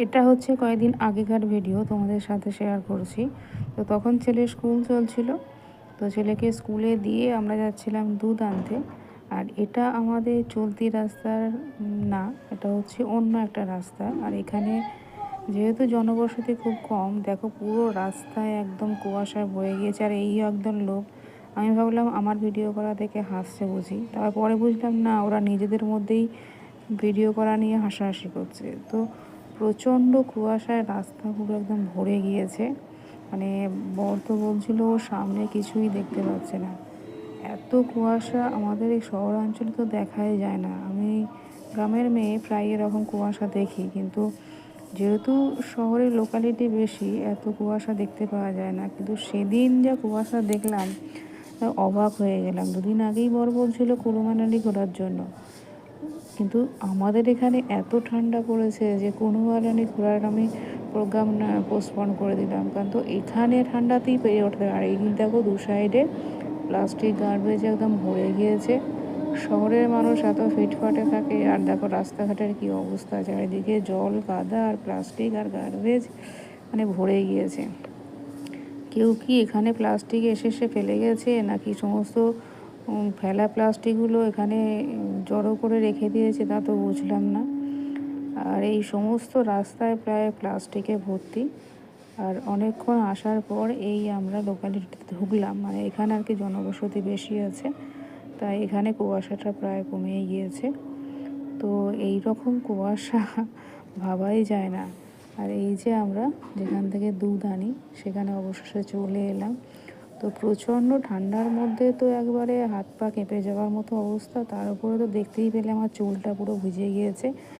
এটা হচ্ছে কয়েকদিন আগেকার ভিডিও তোমাদের সাথে শেয়ার করছি। তো তখন ছেলের স্কুল চলছিল। তো ছেলেকে স্কুলে দিয়ে আমরা যাচ্ছিলাম দুধ আনতে। আর এটা আমাদের চলতি রাস্তার না, এটা হচ্ছে অন্য একটা রাস্তা। আর এখানে যেহেতু জনবসতি খুব কম, দেখো পুরো রাস্তায় একদম কুয়াশায় ভরে গিয়েছে। আর এই একদম লোক, আমি ভাবলাম আমার ভিডিও করা দেখে হাসছে বুঝি, তারপরে বুঝলাম না, ওরা নিজেদের মধ্যেই ভিডিও করা নিয়ে হাসাহাসি করছে। তো প্রচণ্ড কুয়াশায় রাস্তা পুরো একদম ভরে গিয়েছে। মানে বর তো বলছিল ও সামনে কিছুই দেখতে পাচ্ছে না, এত কুয়াশা। আমাদের এই শহরাঞ্চলে তো দেখাই যায় না। আমি গ্রামের মেয়ে, প্রায় এরকম কুয়াশা দেখি, কিন্তু যেহেতু শহরের লোকালিটি বেশি, এত কুয়াশা দেখতে পাওয়া যায় না। কিন্তু সেদিন যা কুয়াশা দেখলাম, অবাক হয়ে গেলাম। দুদিন আগেই বর বলছিল কুলু মানালি ঘোরার জন্য, কিন্তু আমাদের এখানে এত ঠান্ডা পড়েছে যে কুলু মানালি ঘোরার আমি প্রোগ্রাম পোস্টপন করে দিলাম। কারণ তো এখানে ঠান্ডাতেই পেরে উঠতে পারে। এই দেখো দু সাইডে প্লাস্টিক গার্বেজ একদম ভরে গিয়েছে। শহরের মানুষ এত ফিটফাটে থাকে, আর দেখো রাস্তাঘাটের কী অবস্থা, চারিদিকে জল কাদা আর প্লাস্টিক আর গার্বেজ, মানে ভরে গিয়েছে। কেউ কি এখানে প্লাস্টিক এসে ফেলে গেছে, নাকি সমস্ত ফেলা প্লাস্টিকগুলো এখানে জড়ো করে রেখে দিয়েছে, তা তো বুঝলাম না। আর এই সমস্ত রাস্তায় প্রায় প্লাস্টিকে ভর্তি। আর অনেকক্ষণ আসার পর এই আমরা লোকালিটিতে ঢুকলাম, মানে এখানে আর কি জনবসতি বেশি আছে, তাই এখানে কুয়াশাটা প্রায় কমেই গিয়েছে। তো এই রকম কুয়াশা ভাবাই যায় না। আর এই যে আমরা যেখান থেকে দুধ আনি, সেখানে অবশেষে চলে এলাম। তো প্রচণ্ড ঠান্ডার মধ্যে তো একবারে হাত পা কেঁপে যাওয়ার মতো অবস্থা। তার উপরে তো দেখতেই পেলে আমার চুলটা পুরো ভিজে গিয়েছে।